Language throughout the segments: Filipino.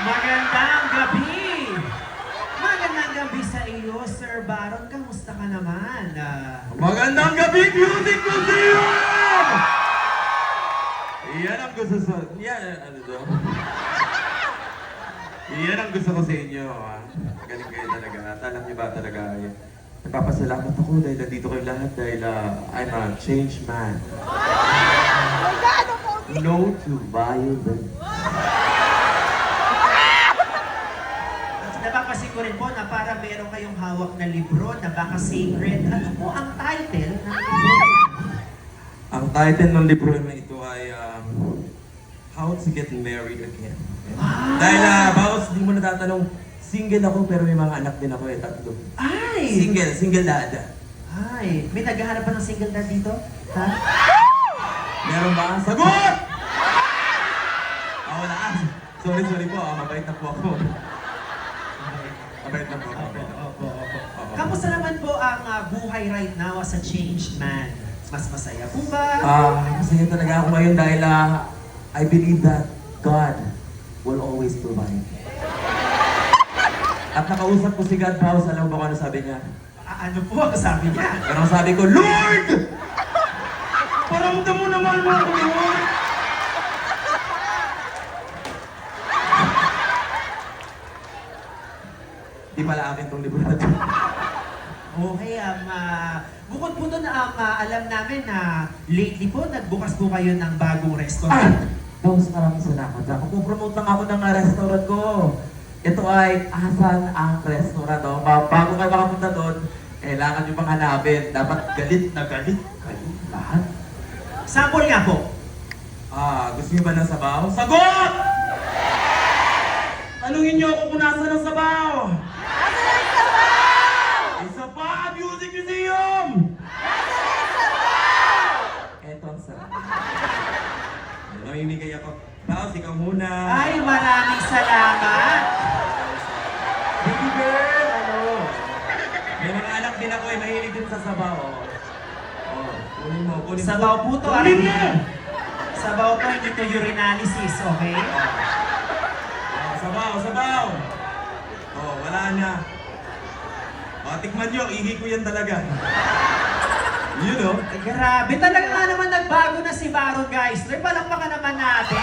Magandang gabi! Magandang gabi sa iyo, Sir Baron. Kamusta ka naman? Magandang gabi, Beauty Museum! Yan ang gusto sa... ano to? Yan ang gusto ko sa inyo, ha? Magaling kayo talaga. At alam niyo ba talaga, napapasalamat ako dahil nandito kayo lahat dahil I'm a changed man. No to violence. Napapansin ko rin po na para meron kayong hawak na libro na baka sacred. Ano po ang title ng libro? Ang title ng libro na ito ay How to Get Married Again. Dahil bawas di mo natatanong, single ako pero may mga anak din ako 3. Ay! Single dad. Ay! May naghahanap pa ng single dad dito? Ha? Meron ba? Sagot! Wala. Sorry po. Mabait na po ako. Mabait na po ako. Opo. Kamusta naman po ang buhay right now as a changed man? Mas masaya po ba? Masaya talaga ako ngayon dahil I believe that God will always provide. At nakausap ko si God House, alam mo ba kung ano sabi niya? Ano po ang sabi niya? Pero ang sabi ko, Lord! Paramdam mo naman mo ako, Lord! Di pala akin tong libro na ito. Okay, bukod po doon, alam namin na lately po, nagbukas po kayo ng bagong restaurant. Boss, maraming salamat. Pupromote lang ako ng restaurant ko. Ito ay Asan ang Restaurant. Bago kayo makapunta doon, kailangan nyo pang hanapin. Dapat galit na galit kayo lahat. Sample nga po. Gusto nyo ba ng sabaw? Sagot! Tanungin nyo ako kung nasa ng sabaw! Isa pa, Music Museum! Eto ang sarap. Namimigay ako. Tapos, ikaw muna. Ay, maraming salamat! Baby girl, may mga anak din ako mahilig din sa sabaw. Kunin mo. Sabaw po to, Kunin mo! Sabaw po, hindi to urinalysis, okay? Sabaw! Wala na. Tikman nyo, ihi ko yan talaga. Yun o. Grabe, talaga nga naman nagbago na si Baron, guys. Palakpakan naman natin.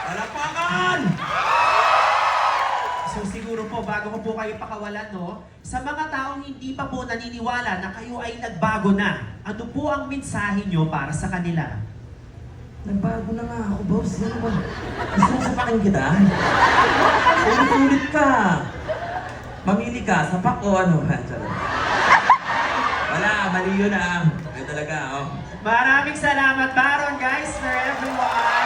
Palakpakan! So siguro po, bago ko po kayo pakawalan, no? Sa mga taong hindi pa po naniniwala na kayo ay nagbago na, ano po ang mensahe nyo para sa kanila? Nagbago na nga ako, boss. Ano ba? Gusto mo sapakin kita? Ulit ka. Mamili ka, sapak o ano? Wala, mali yun Ay talaga, Maraming salamat, Baron, guys, for everyone.